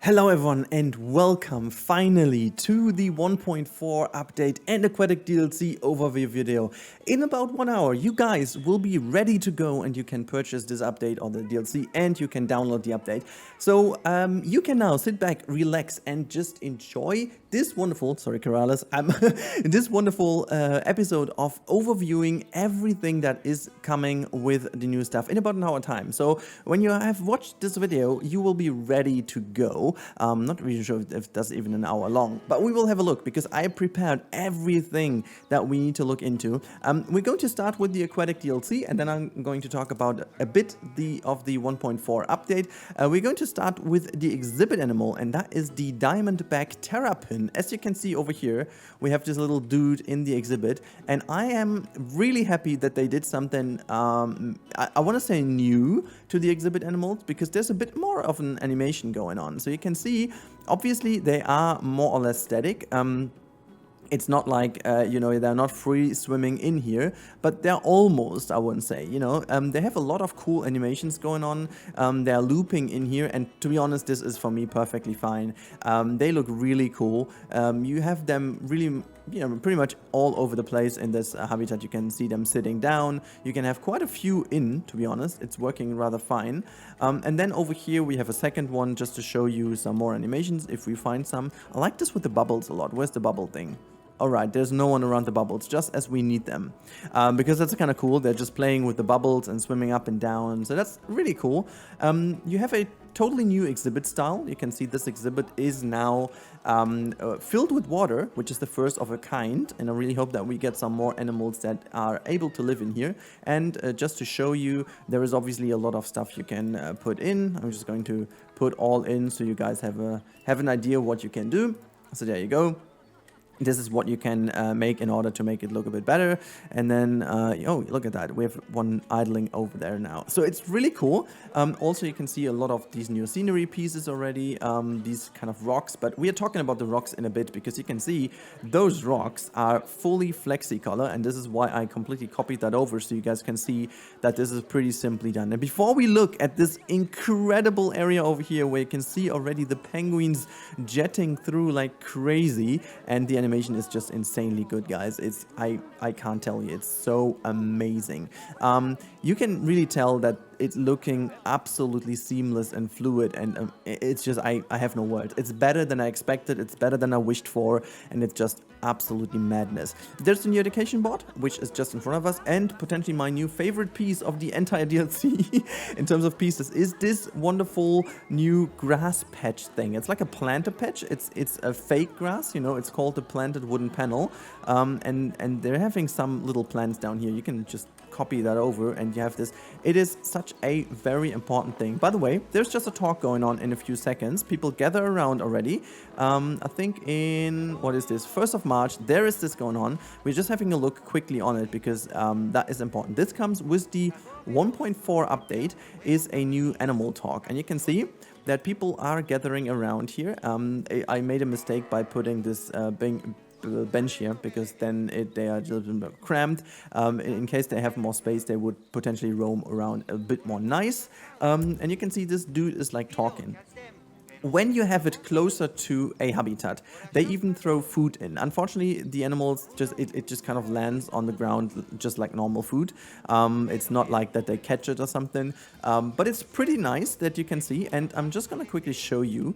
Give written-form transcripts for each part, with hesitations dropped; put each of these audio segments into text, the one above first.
Hello everyone and welcome finally to the 1.4 update and Aquatic DLC overview video. In about 1 hour you guys will be ready to go and you can purchase this update or the DLC and you can download the update. So you can now sit back, relax and just enjoy this wonderful, sorry Corrales, this wonderful episode of overviewing everything that is coming with the new stuff in about an hour time. So when you have watched this video you will be ready to go. Not really sure if that's even an hour long, but we will have a look because I prepared everything that we need to look into. We're going to start with the Aquatic DLC and then I'm going to talk about a bit of the 1.4 update. We're going to start with the exhibit animal and that is the diamondback terrapin. As you can see over here, we have this little dude in the exhibit and I am really happy that they did something, I want to say new to the exhibit animals because there's a bit more of an animation going on. So you can see, obviously they are more or less static. It's not like, they're not free swimming in here, but they're almost, I wouldn't say, they have a lot of cool animations going on. They're looping in here, and to be honest, this is for me perfectly fine. They look really cool. You have them really, pretty much all over the place in this habitat. You can see them sitting down. You can have quite a few in, to be honest. It's working rather fine. And then over here, we have a second one just to show you some more animations if we find some. I like this with the bubbles a lot. Where's the bubble thing? Alright, there's no one around the bubbles, just as we need them. Because that's kind of cool, they're just playing with the bubbles and swimming up and down, so that's really cool. You have a totally new exhibit style. You can see this exhibit is now filled with water, which is the first of a kind, and I really hope that we get some more animals that are able to live in here. And just to show you, there is obviously a lot of stuff you can put in. I'm just going to put all in so you guys have an idea what you can do. So there you go. This is what you can make in order to make it look a bit better. And then, oh, look at that. We have one idling over there now. So it's really cool. Also, you can see a lot of these new scenery pieces already, these kind of rocks. But we are talking about the rocks in a bit because you can see those rocks are fully flexi-color. And this is why I completely copied that over so you guys can see that this is pretty simply done. And before we look at this incredible area over here where you can see already the penguins jetting through like crazy and the animation is just insanely good, guys. I can't tell you, it's so amazing. You can really tell that it's looking absolutely seamless and fluid, and it's just I have no words. It's better than I expected, it's better than I wished for, and it's just absolutely madness. There's the new education board, which is just in front of us, and potentially my new favorite piece of the entire DLC in terms of pieces is this wonderful new grass patch thing. It's like a planter patch. It's a fake grass, it's called the planted wooden panel, and they're having some little plants down here. You can just copy that over and you have this. It is such a very important thing. By the way, there's just a talk going on in a few seconds. People gather around already. I think in, what is this, 1st of March, there is this going on. We're just having a look quickly on it because that is important. This comes with the 1.4 update, is a new animal talk, and you can see that people are gathering around here. I made a mistake by putting this bench here because then they are just cramped. In case they have more space, they would potentially roam around a bit more nice. And you can see this dude is like talking. When you have it closer to a habitat, they even throw food in. Unfortunately, the animals it just kind of lands on the ground just like normal food. It's not like that they catch it or something, but it's pretty nice that you can see. And I'm just gonna quickly show you.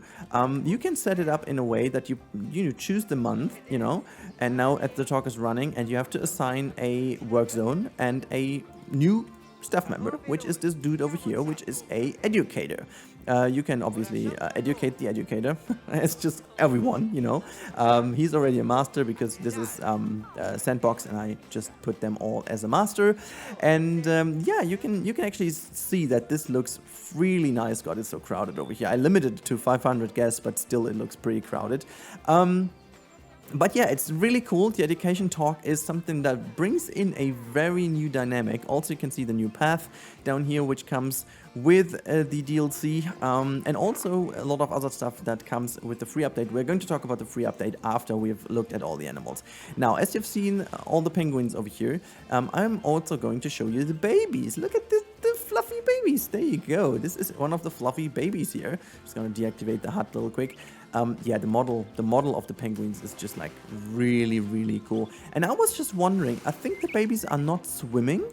You can set it up in a way that you choose the month, and now the talk is running, and you have to assign a work zone and a new staff member, which is this dude over here, which is a educator. You can obviously educate the educator. It's just everyone, He's already a master because this is Sandbox, and I just put them all as a master. And yeah, you can actually see that this looks really nice. God, it's so crowded over here. I limited it to 500 guests, but still it looks pretty crowded. But yeah, it's really cool. The education talk is something that brings in a very new dynamic. Also, you can see the new path down here, which comes with the DLC, and also a lot of other stuff that comes with the free update. We're going to talk about the free update after we've looked at all the animals. Now, as you've seen all the penguins over here, I'm also going to show you the babies. Look at the fluffy babies. There you go. This is one of the fluffy babies here. Just gonna deactivate the hut real quick. Yeah, the model of the penguins is just like really, really cool. And I was just wondering, I think the babies are not swimming.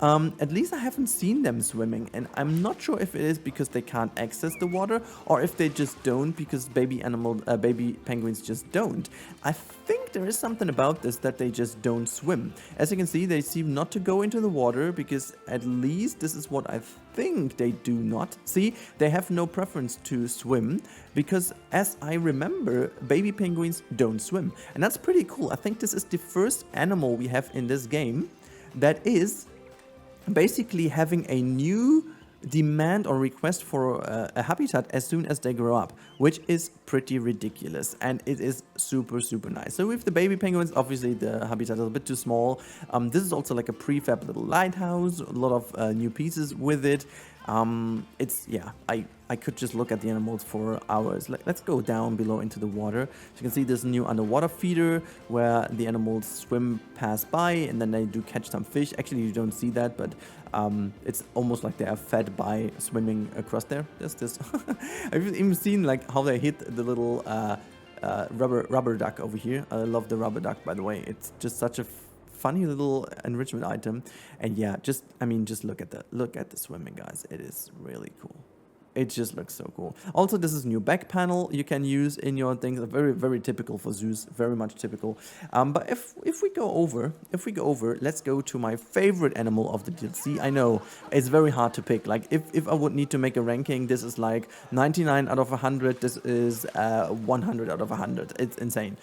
At least I haven't seen them swimming, and I'm not sure if it is because they can't access the water or if they just don't because baby penguins just don't. I think there is something about this that they just don't swim. As you can see, they seem not to go into the water because at least this is what I think they do not. See, they have no preference to swim because as I remember, baby penguins don't swim. And that's pretty cool. I think this is the first animal we have in this game that is basically having a new demand or request for a habitat as soon as they grow up, which is pretty ridiculous, and it is super, super nice. So with the baby penguins, obviously the habitat is a bit too small. This is also like a prefab little lighthouse, a lot of new pieces with it. It's, yeah, I could just look at the animals for hours. Let's go down below into the water. So you can see this new underwater feeder where the animals swim pass by and then they do catch some fish. Actually, you don't see that, but it's almost like they are fed by swimming across there. There's this. I've even seen like how they hit the little rubber duck over here. I love the rubber duck, by the way. It's just such a funny little enrichment item. And yeah, just look at the swimming, guys. It is really cool. It just looks so cool. Also, this is new back panel you can use in your things. Very, very typical for zoos. Very much typical. But if we go over, let's go to my favorite animal of the DLC. I know it's very hard to pick. Like if I would need to make a ranking, this is like 99 out of 100. This is 100 out of 100. It's insane.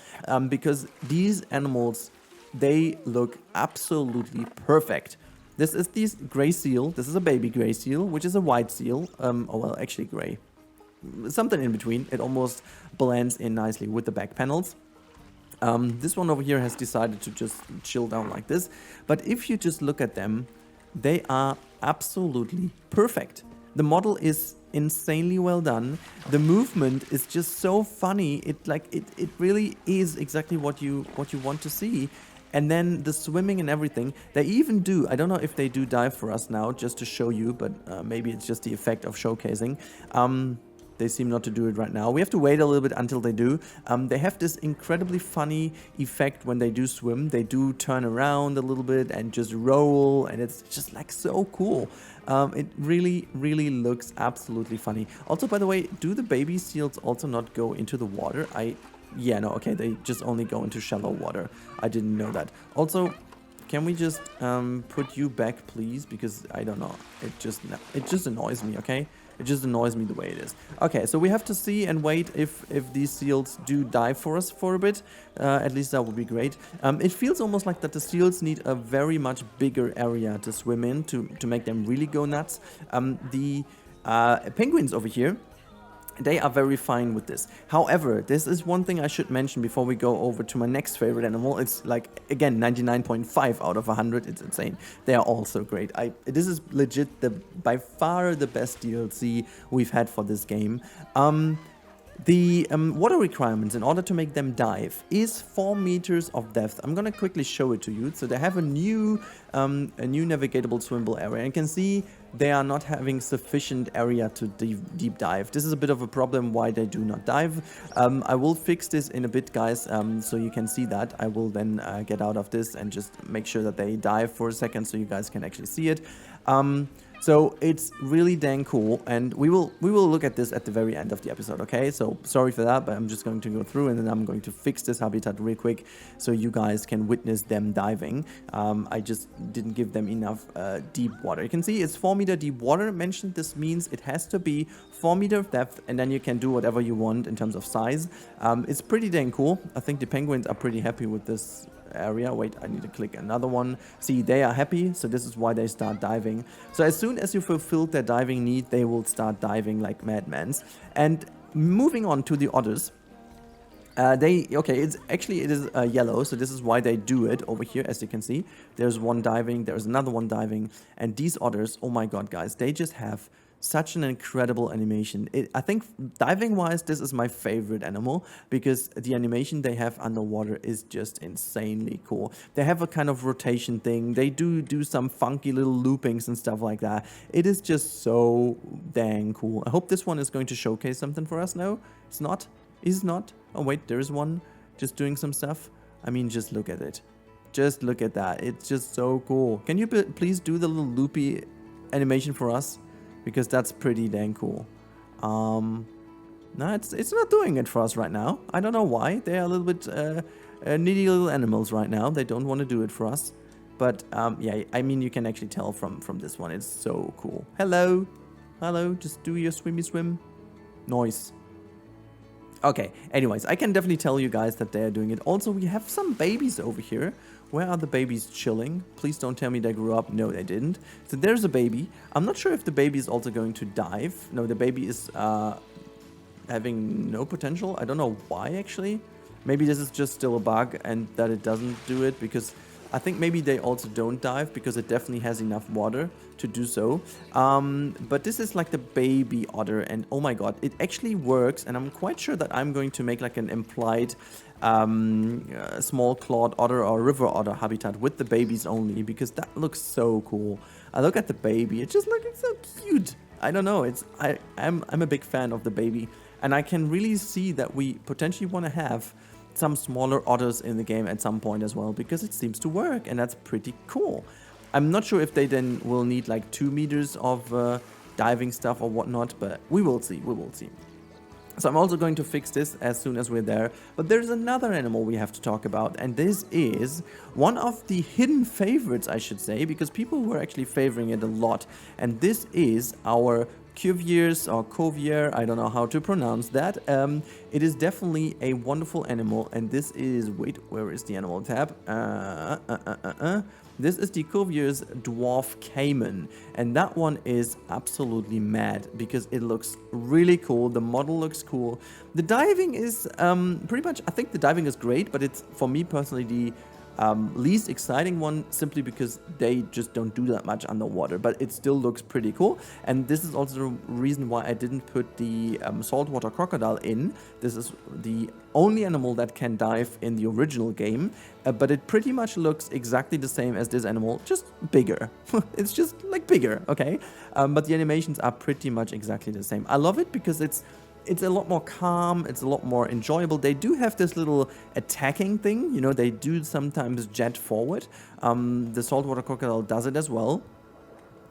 Because these animals, they look absolutely perfect. This is the gray seal. This is a baby gray seal, which is a white seal. Oh, well, actually gray. Something in between. It almost blends in nicely with the back panels. This one over here has decided to just chill down like this. But if you just look at them, they are absolutely perfect. The model is insanely well done. The movement is just so funny. It really is exactly what you want to see. And then the swimming and everything, they even do, I don't know if they do dive for us now, just to show you, but maybe it's just the effect of showcasing. They seem not to do it right now. We have to wait a little bit until they do. They have this incredibly funny effect when they do swim. They do turn around a little bit and just roll, and it's just like so cool. It really, really looks absolutely funny. Also, by the way, do the baby seals also not go into the water? Yeah, no, okay, they just only go into shallow water. I didn't know that. Also, can we just put you back, please? Because I don't know, it just annoys me, okay? It just annoys me the way it is. Okay, so we have to see and wait if these seals do dive for us for a bit. At least that would be great. It feels almost like that the seals need a very much bigger area to swim in to make them really go nuts. The penguins over here, they are very fine with this. However, this is one thing I should mention before we go over to my next favorite animal. It's like, again, 99.5 out of 100. It's insane. They are all so great. This is legit by far the best DLC we've had for this game. The water requirements in order to make them dive is 4 meters of depth. I'm gonna quickly show it to you. So they have a new navigable swimmable area. And you can see they are not having sufficient area to deep dive. This is a bit of a problem why they do not dive. I will fix this in a bit, guys, so you can see that. I will then get out of this and just make sure that they dive for a second so you guys can actually see it. So it's really dang cool, and we will look at this at the very end of the episode, okay? So sorry for that, but I'm just going to go through and then I'm going to fix this habitat real quick so you guys can witness them diving. I just didn't give them enough deep water. You can see it's 4 meter deep water mentioned. This means it has to be 4 meter depth, and then you can do whatever you want in terms of size. It's pretty dang cool. I think the penguins are pretty happy with this area. Wait, I need to click another one. See, they are happy, so this is why they start diving. So as soon as you fulfill their diving need, they will start diving like madmen. And moving on to the otters, it is yellow, so this is why they do it over here. As you can see, there's one diving, there's another one diving, and these otters, oh my god, guys, they just have such an incredible animation. I think diving wise, this is my favorite animal because the animation they have underwater is just insanely cool. They have a kind of rotation thing. They do some funky little loopings and stuff like that. It is just so dang cool. I hope this one is going to showcase something for us now. It's not. Is not. Oh wait, there is one just doing some stuff. I mean, just look at it. Just look at that. It's just so cool. Can you please do the little loopy animation for us? Because that's pretty dang cool. No, it's not doing it for us right now. I don't know why. They are a little bit needy little animals right now. They don't want to do it for us. But yeah, I mean, you can actually tell from this one. It's so cool. Hello. Hello. Just do your swimmy swim. Noise. Okay, anyways, I can definitely tell you guys that they are doing it. Also, we have some babies over here. Where are the babies chilling? Please don't tell me they grew up. No, they didn't. So there's a baby. I'm not sure if the baby is also going to dive. No, the baby is having no potential. I don't know why, actually. Maybe this is just still a bug and that it doesn't do it because I think maybe they also don't dive because it definitely has enough water to do so. But this is like the baby otter and oh my god, it actually works and I'm quite sure that I'm going to make like an implied small clawed otter or river otter habitat with the babies only because that looks so cool. I look at the baby, it just looks so cute. I don't know, I'm a big fan of the baby and I can really see that we potentially want to have some smaller otters in the game at some point as well because it seems to work and that's pretty cool. I'm not sure if they then will need like 2 meters of diving stuff or whatnot, but we will see, So I'm also going to fix this as soon as we're there. But there's another animal we have to talk about, and this is one of the hidden favorites, I should say, because people were actually favoring it a lot. And this is our Cuvier's or Covier, I don't know how to pronounce that. It is definitely a wonderful animal, and this is, wait, where is the animal tab? This is the Cuvier's Dwarf Cayman, and that one is absolutely mad because it looks really cool. The model looks cool. The diving is pretty much, I think the diving is great, but it's, for me personally, the least exciting one simply because they just don't do that much underwater, but it still looks pretty cool. And this is also the reason why I didn't put the saltwater crocodile in. This is the only animal that can dive in the original game, but it pretty much looks exactly the same as this animal, just bigger. It's just like bigger, okay? But the animations are pretty much exactly the same. I love it because it's a lot more calm, it's a lot more enjoyable. They do have this little attacking thing, you know, they do sometimes jet forward. The saltwater crocodile does it as well.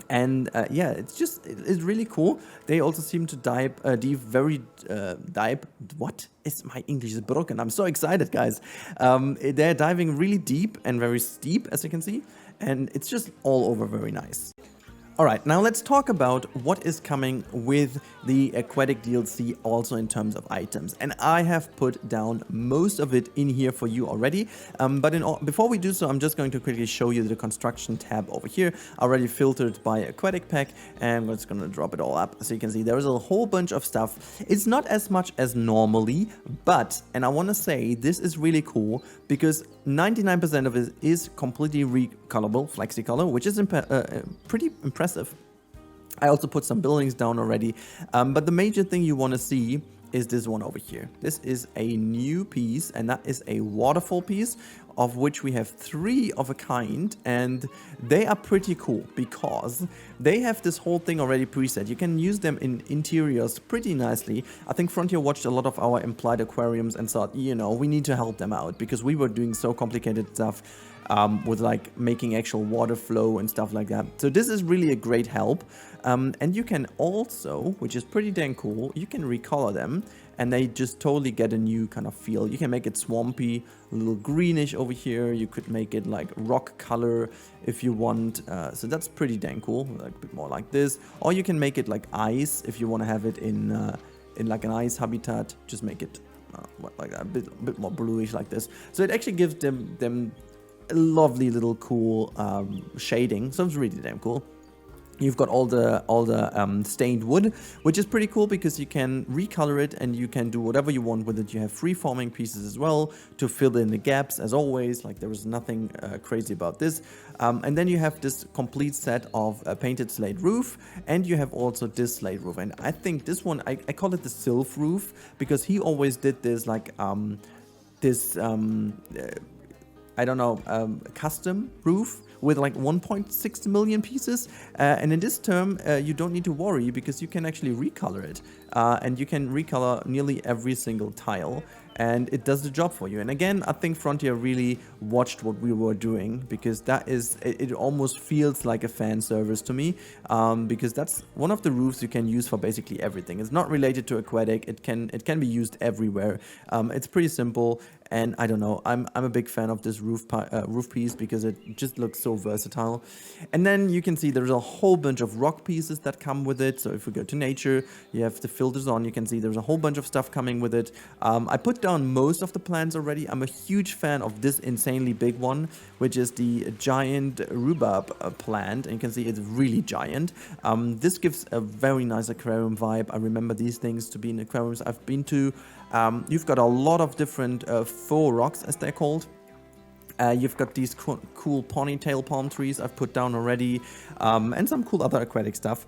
And yeah, it's really cool. They also seem to dive what? My English is broken. I'm so excited, guys. They're diving really deep and very steep, as you can see. And it's just all over very nice. Alright, now let's talk about what is coming with the Aquatic DLC also in terms of items. And I have put down most of it in here for you already. But before we do so, I'm just going to quickly show you the construction tab over here, already filtered by Aquatic Pack. And we're just going to drop it all up so you can see there is a whole bunch of stuff. It's not as much as normally, but, and I want to say this is really cool because 99% of it is completely recolorable, FlexiColor, which is pretty impressive. I also put some buildings down already, but the major thing you want to see is this one over here. This is a new piece, and that is a waterfall piece, of which we have 3 of a kind, and they are pretty cool because they have this whole thing already preset. You can use them in interiors pretty nicely. I think Frontier watched a lot of our implied aquariums and thought, you know, we need to help them out because we were doing so complicated stuff with like making actual water flow and stuff like that. So this is really a great help. And you can also, which is pretty dang cool, you can recolor them and they just totally get a new kind of feel. You can make it swampy, a little greenish over here. You could make it like rock color if you want. So that's pretty dang cool, like a bit more like this. Or you can make it like ice if you want to have it in like an ice habitat. Just make it like that, a bit more bluish like this. So it actually gives them a lovely little cool shading. So it's really damn cool. You've got all the stained wood, which is pretty cool because you can recolor it and you can do whatever you want with it. You have free-forming pieces as well to fill in the gaps, as always. Like, there was nothing crazy about this. And then you have this complete set of painted slate roof, and you have also this slate roof. And I think this one, I call it the sylph roof because he always did this like I don't know, custom roof with like 1.6 million pieces, and in this term you don't need to worry because you can actually recolor it, and you can recolor nearly every single tile, and it does the job for you. And again, I think Frontier really watched what we were doing, because that is, it almost feels like a fan service to me, because that's one of the roofs you can use for basically everything. It's not related to Aquatic. It can be used everywhere. It's pretty simple. And I don't know, I'm a big fan of this roof piece because it just looks so versatile. And then you can see there's a whole bunch of rock pieces that come with it. So if we go to nature, you have the filters on, you can see there's a whole bunch of stuff coming with it. I put down most of the plants already. I'm a huge fan of this insanely big one, which is the giant rhubarb plant. And you can see it's really giant. This gives a very nice aquarium vibe. I remember these things to be in aquariums I've been to. You've got a lot of different faux rocks, as they're called. You've got these cool ponytail palm trees I've put down already, and some cool other aquatic stuff.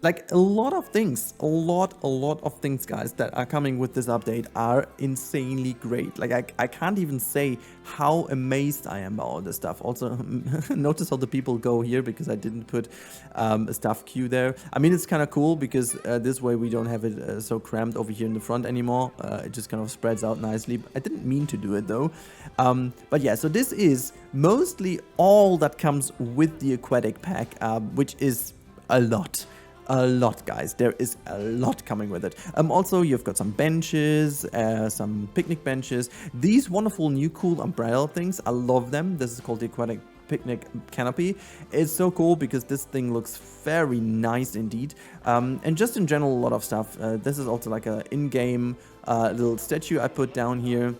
Like, a lot of things, a lot of things, guys, that are coming with this update are insanely great. Like, I can't even say how amazed I am by all this stuff. Also, notice how the people go here, because I didn't put a stuff queue there. I mean, it's kind of cool because this way we don't have it so cramped over here in the front anymore. It just kind of spreads out nicely. I didn't mean to do it though. But yeah, so this is mostly all that comes with the Aquatic pack, which is a lot. A lot, guys. There is a lot coming with it. Also, you've got some benches, some picnic benches. These wonderful new cool umbrella things. I love them. This is called the Aquatic Picnic Canopy. It's so cool because this thing looks very nice indeed. And just in general, a lot of stuff. This is also like an in-game little statue I put down here.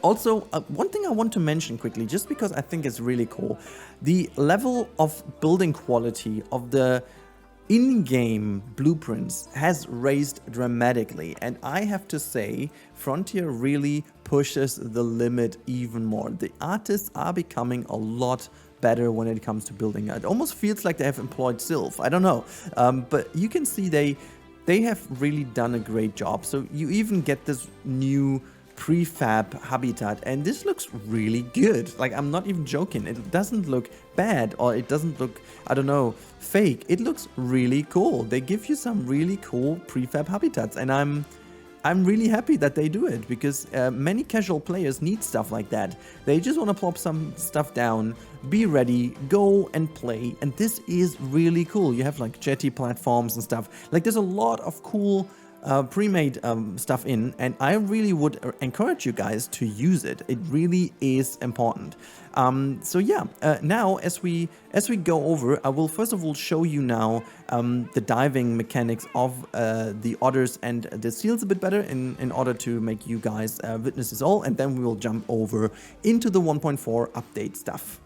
Also, one thing I want to mention quickly, just because I think it's really cool. The level of building quality of the in-game blueprints has raised dramatically, and I have to say Frontier really pushes the limit even more. The artists are becoming a lot better when it comes to building. It almost feels like they have employed Sylph. I don't know, but you can see they have really done a great job. So you even get this new prefab habitat, and this looks really good. Like, I'm not even joking. It doesn't look bad, or it doesn't look, I don't know, fake. It looks really cool. They give you some really cool prefab habitats, and I'm really happy that they do it, because many casual players need stuff like that. They just want to plop some stuff down, be ready, go and play, and this is really cool. You have like jetty platforms and stuff. Like, there's a lot of cool pre-made stuff in, and I really would encourage you guys to use it. It really is important. So yeah, now as we go over, I will first of all show you now the diving mechanics of the otters and the seals a bit better in order to make you guys witness this all, and then we will jump over into the 1.4 update stuff.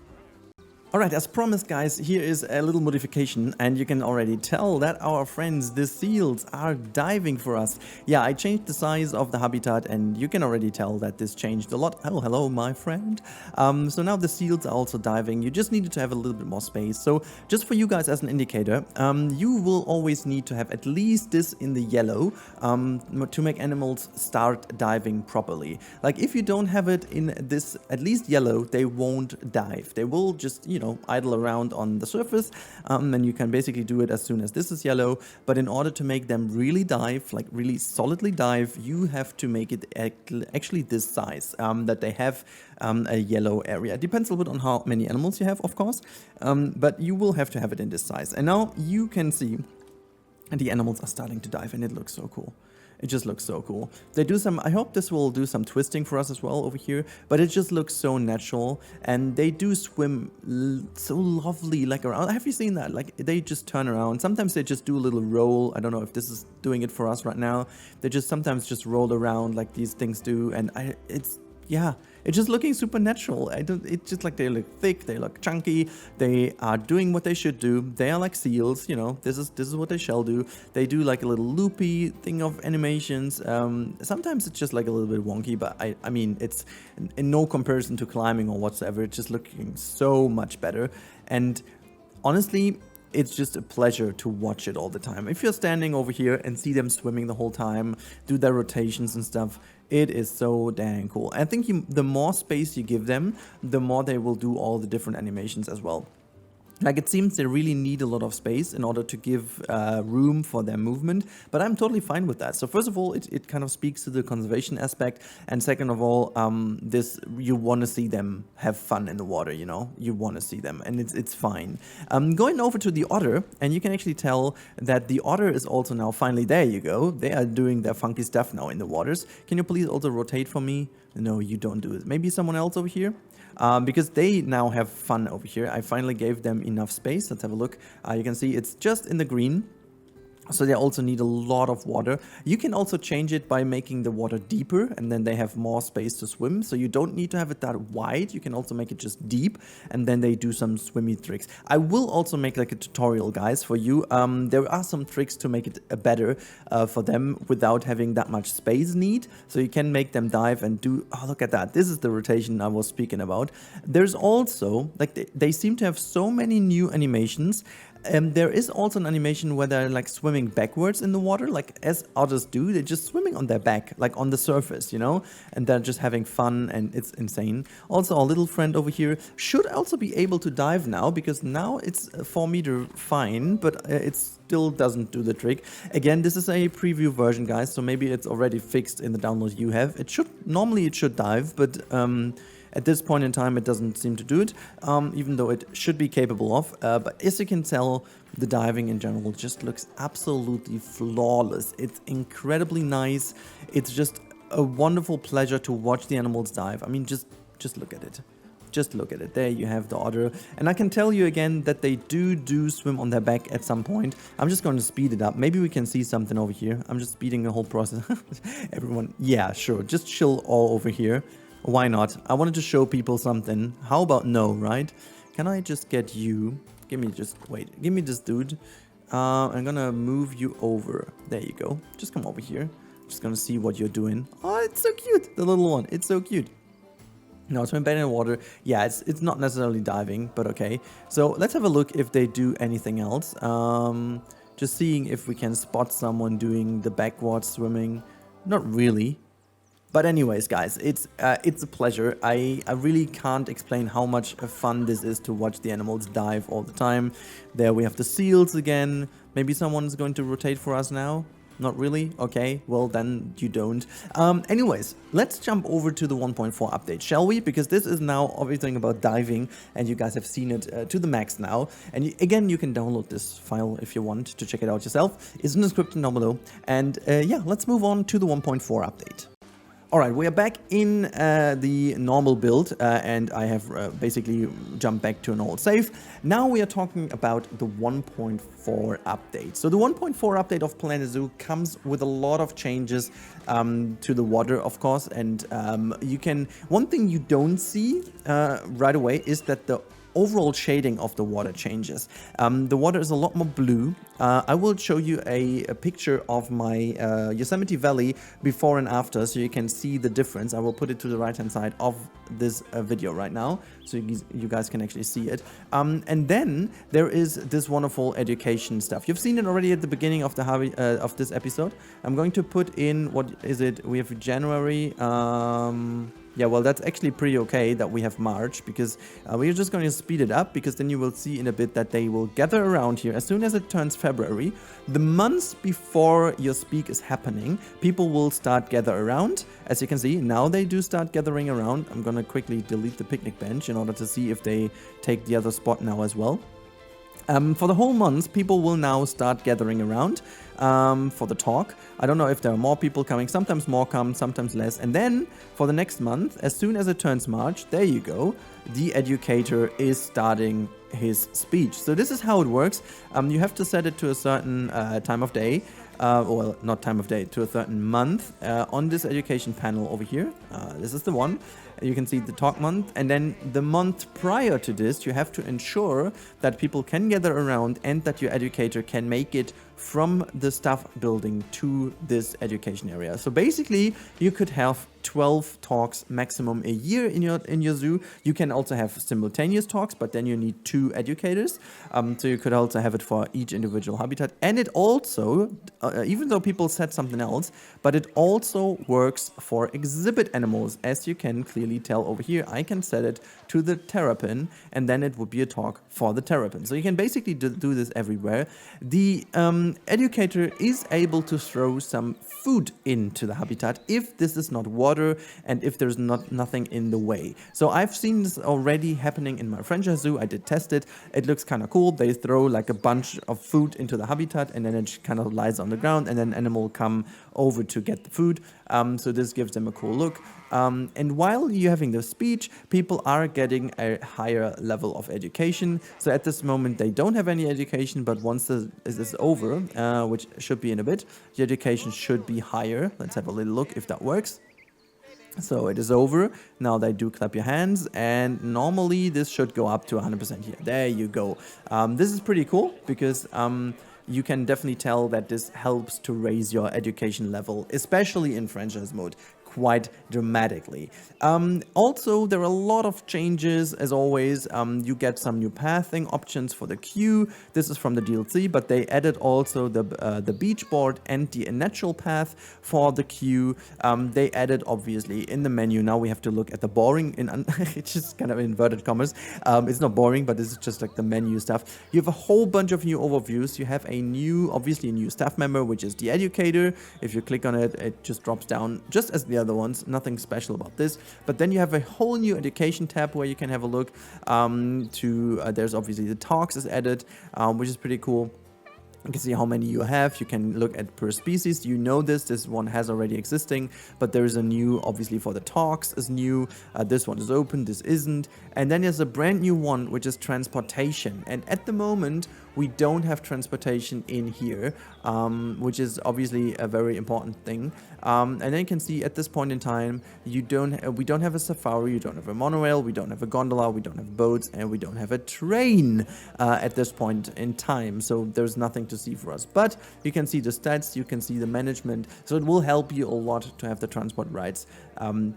Alright, as promised, guys, here is a little modification, and you can already tell that our friends, the seals, are diving for us. Yeah, I changed the size of the habitat, and you can already tell that this changed a lot. Oh, hello, my friend. So now the seals are also diving. You just needed to have a little bit more space. So just for you guys as an indicator, you will always need to have at least this in the yellow to make animals start diving properly. Like, if you don't have it in this at least yellow, they won't dive. They will just, you know, idle around on the surface, and you can basically do it as soon as this is yellow. But in order to make them really dive, like really solidly dive, you have to make it actually this size, that they have a yellow area. It depends a little bit on how many animals you have, of course, but you will have to have it in this size. And now you can see the animals are starting to dive, and it looks so cool. It just looks so cool. They do some, I hope this will do some twisting for us as well over here, but it just looks so natural, and they do swim so lovely, like around. Have you seen that? Like, they just turn around. Sometimes they just do a little roll. I don't know if this is doing it for us right now. They just sometimes just roll around like these things do, and it's, yeah, it's just looking super natural. It's just like they look thick, they look chunky, they are doing what they should do. They are like seals, you know, this is what they shall do. They do like a little loopy thing of animations. Sometimes it's just like a little bit wonky, but I mean, it's in no comparison to climbing or whatsoever. It's just looking so much better. And honestly, it's just a pleasure to watch it all the time. If you're standing over here and see them swimming the whole time, do their rotations and stuff, it is so dang cool. I think the more space you give them, the more they will do all the different animations as well. Like, it seems they really need a lot of space in order to give room for their movement, but I'm totally fine with that. So first of all, it kind of speaks to the conservation aspect, and second of all, you want to see them have fun in the water, you know? You want to see them, and it's fine. Going over to the otter, and you can actually tell that the otter is also now finally, there you go, they are doing their funky stuff now in the waters. Can you please also rotate for me? No, you don't do it. Maybe someone else over here? Because they now have fun over here. I finally gave them enough space. Let's have a look. You can see it's just in the green. So they also need a lot of water. You can also change it by making the water deeper, and then they have more space to swim. So you don't need to have it that wide. You can also make it just deep, and then they do some swimmy tricks. I will also make like a tutorial, guys, for you. There are some tricks to make it better for them without having that much space need. So you can make them dive and do, oh, look at that. This is the rotation I was speaking about. There's also, like, they seem to have so many new animations. There is also an animation where they're like swimming backwards in the water, like as otters do. They're just swimming on their back, like on the surface, you know, and they're just having fun, and it's insane. Also, our little friend over here should also be able to dive now, because now it's 4 meter fine, but it still doesn't do the trick. Again, this is a preview version, guys, so maybe it's already fixed in the download you have. Normally it should dive, but at this point in time, it doesn't seem to do it, even though it should be capable of. But as you can tell, the diving in general just looks absolutely flawless. It's incredibly nice. It's just a wonderful pleasure to watch the animals dive. I mean, just look at it. Just look at it. There you have the otter. And I can tell you again that they do swim on their back at some point. I'm just going to speed it up. Maybe we can see something over here. I'm just speeding the whole process. Everyone, yeah, sure. Just chill all over here. Why not? I wanted to show people something. How about no, right? Can I just get you? Give me this dude. I'm gonna move you over. There you go. Just come over here. Just gonna see what you're doing. Oh, it's so cute. The little one. It's so cute. No, swim back in the water. Yeah, it's not necessarily diving, but okay. So let's have a look if they do anything else. Just seeing if we can spot someone doing the backwards swimming. Not really. But anyways, guys, it's a pleasure. I really can't explain how much fun this is to watch the animals dive all the time. There we have the seals again. Maybe someone's going to rotate for us now. Not really? Okay, well then you don't. Anyways, let's jump over to the 1.4 update, shall we? Because this is now everything about diving, and you guys have seen it to the max now. And again, you can download this file if you want to check it out yourself. It's in the description down below. And yeah, let's move on to the 1.4 update. Alright, we are back in the normal build, and I have basically jumped back to an old save. Now we are talking about the 1.4 update. So the 1.4 update of Planet Zoo comes with a lot of changes to the water, of course, and one thing you don't see right away is that the overall shading of the water changes. The water is a lot more blue. I will show you a picture of my Yosemite Valley before and after, so you can see the difference. I will put it to the right hand side of this video right now, so you guys can actually see it. And then there is this wonderful education stuff. You've seen it already at the beginning of of this episode. I'm going to put in, what is it? We have January. Yeah, well, that's actually pretty okay that we have March, because we're just going to speed it up, because then you will see in a bit that they will gather around here as soon as it turns February. The months before your speak is happening, people will start gather around. As you can see, now they do start gathering around. I'm going to quickly delete the picnic bench in order to see if they take the other spot now as well. For the whole month, people will now start gathering around for the talk. I don't know if there are more people coming. Sometimes more come, sometimes less. And then for the next month, as soon as it turns March, there you go, the educator is starting his speech. So this is how it works. You have to set it to a certain time of day. well, not time of day, to a certain month on this education panel over here. This is the one. You can see the talk month, and then the month prior to this, you have to ensure that people can gather around and that your educator can make it from the staff building to this education area. So basically, you could have 12 talks maximum a year in your zoo. You can also have simultaneous talks, but then you need 2 educators. So you could also have it for each individual habitat. And it also, even though people said something else, but it also works for exhibit animals, as you can clearly tell over here. I can set it to the terrapin, and then it would be a talk for the terrapin. So you can basically do this everywhere. The educator is able to throw some food into the habitat if this is not water and if there's nothing in the way. So I've seen this already happening in my franchise zoo. I did test it. It looks kind of cool. They throw like a bunch of food into the habitat, and then it kind of lies on the ground, and then animal come over to get the food. So this gives them a cool look. And while you're having the speech, people are getting a higher level of education. So at this moment, they don't have any education, but once this is over, which should be in a bit, the education should be higher. Let's have a little look if that works. So it is over. Now they do clap your hands, and normally this should go up to 100% here. There you go. This is pretty cool because you can definitely tell that this helps to raise your education level, especially in franchise mode, quite dramatically. Also, there are a lot of changes, as always. You get some new pathing options for the queue. This is from the DLC, but they added also the beach board and the natural path for the queue. They added, obviously, in the menu. Now we have to look at the boring, it's just kind of inverted commas. It's not boring, but this is just like the menu stuff. You have a whole bunch of new overviews. You have obviously a new staff member, which is the educator. If you click on it, it just drops down just as the other ones. Nothing special about this. But then you have a whole new education tab where you can have a look. There's obviously the talks is added, which is pretty cool. You can see how many you have. You can look at per species. You know this one has already existing, but there is a new, obviously for the talks is new. This one is open, this isn't. And then there's a brand new one, which is transportation. And at the moment, we don't have transportation in here, which is obviously a very important thing. And then you can see at this point in time, we don't have a safari, you don't have a monorail, we don't have a gondola, we don't have boats, and we don't have a train at this point in time. So there's nothing to see for us. But you can see the stats, you can see the management. So it will help you a lot to have the transport rights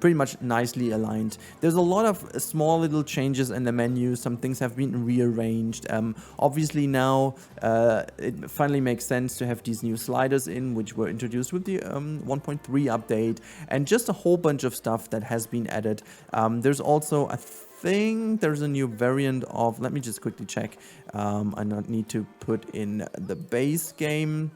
pretty much nicely aligned. There's a lot of small little changes in the menu. Some things have been rearranged. Obviously now it finally makes sense to have these new sliders in, which were introduced with the 1.3 update, and just a whole bunch of stuff that has been added. There's also there's a new variant of, let me just quickly check. I not need to put in the base game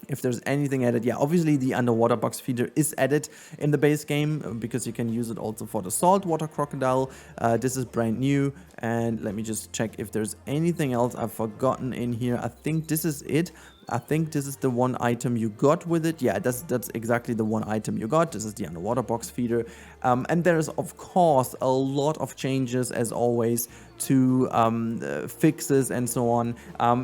if there's anything added. Yeah, obviously the underwater box feeder is added in the base game because you can use it also for the saltwater crocodile. This is brand new, and let me just check if there's anything else I've forgotten in here. I think this is it. I think this is the one item you got with it. Yeah, that's exactly the one item you got. This is the underwater box feeder. And there's, of course, a lot of changes, as always, to fixes and so on.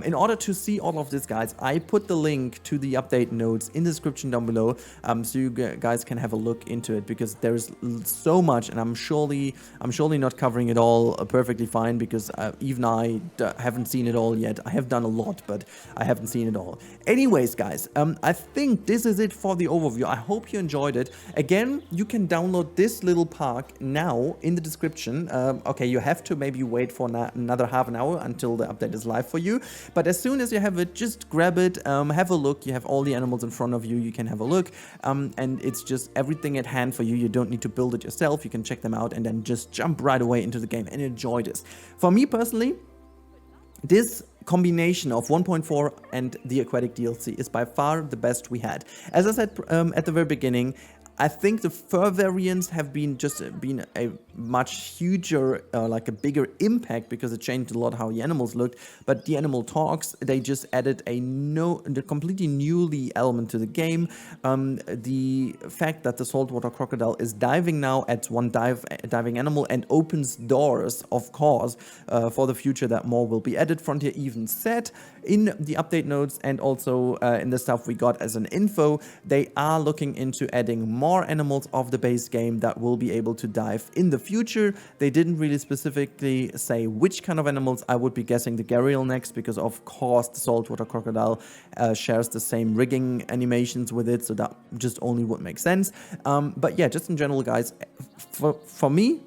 In order to see all of this, guys, I put the link to the update notes in the description down below, so you guys can have a look into it, because there's so much, and I'm surely not covering it all perfectly fine, because even I haven't seen it all yet. I have done a lot, but I haven't seen it all. Anyways, guys, I think this is it for the overview. I hope you enjoyed it. Again, you can download this little park now in the description. Okay, you have to maybe wait for another half an hour until the update is live for you. But as soon as you have it, just grab it, have a look. You have all the animals in front of you. You can have a look, and it's just everything at hand for you. You don't need to build it yourself. You can check them out and then just jump right away into the game and enjoy this. For me personally, this combination of 1.4 and the Aquatic DLC is by far the best we had. As I said at the very beginning, I think the fur variants have been a much huger, like a bigger impact, because it changed a lot how the animals looked. But the animal talks, they just added a completely newly element to the game. The fact that the saltwater crocodile is diving now at one diving animal and opens doors, of course, for the future that more will be added. Frontier even said in the update notes and also in the stuff we got as an info, they are looking into adding more animals of the base game that will be able to dive in the future. They didn't really specifically say which kind of animals. I would be guessing the gharial next, because of course the saltwater crocodile shares the same rigging animations with it, so that just only would make sense. But yeah, just in general, guys, for me,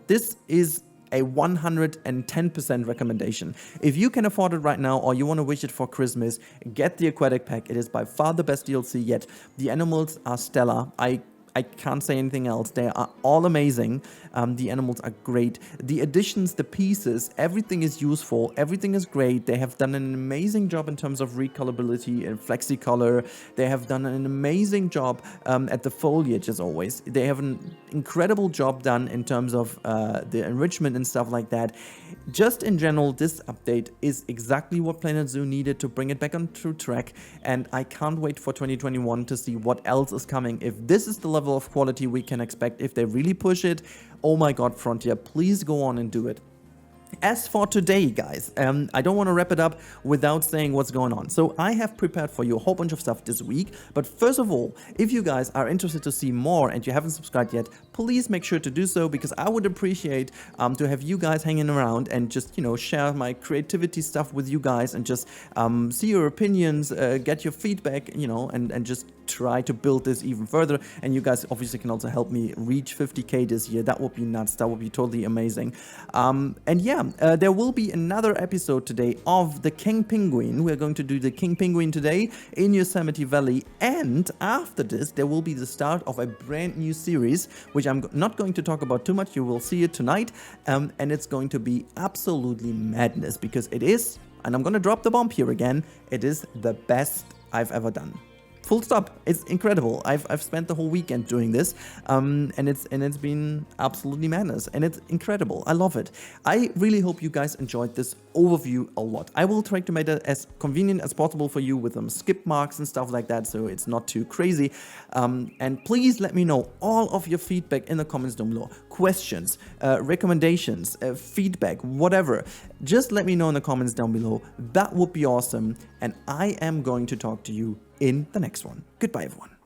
this is a 110% recommendation. If you can afford it right now, or you want to wish it for Christmas, get the Aquatic pack. It is by far the best DLC yet. The animals are stellar. I can't say anything else. They are all amazing. The animals are great. The additions, the pieces, everything is useful. Everything is great. They have done an amazing job in terms of recolorability and flexi-color. They have done an amazing job at the foliage, as always. They have an incredible job done in terms of the enrichment and stuff like that. Just in general, this update is exactly what Planet Zoo needed to bring it back on true track. And I can't wait for 2021 to see what else is coming. If this is the level of quality we can expect, if they really push it, oh my god, Frontier, please go on and do it. As for today, guys, I don't want to wrap it up without saying what's going on. So I have prepared for you a whole bunch of stuff this week. But first of all, if you guys are interested to see more and you haven't subscribed yet, please make sure to do so, because I would appreciate to have you guys hanging around and just, share my creativity stuff with you guys and just see your opinions, get your feedback, and just try to build this even further. And you guys obviously can also help me reach 50k this year. That would be nuts. That would be totally amazing. And yeah, there will be another episode today of the King Penguin. We're going to do the King Penguin today in Yosemite Valley. And after this, there will be the start of a brand new series, which I'm not going to talk about too much. You will see it tonight. And it's going to be absolutely madness, because it is, and I'm going to drop the bomb here again, it is the best I've ever done. Full stop. It's incredible. I've spent the whole weekend doing this, and it's been absolutely madness, and it's incredible. I love it. I really hope you guys enjoyed this overview a lot. I will try to make it as convenient as possible for you with some skip marks and stuff like that, so it's not too crazy. And please let me know all of your feedback in the comments down below. Questions, recommendations, feedback, whatever. Just let me know in the comments down below. That would be awesome, and I am going to talk to you in the next one. Goodbye, everyone.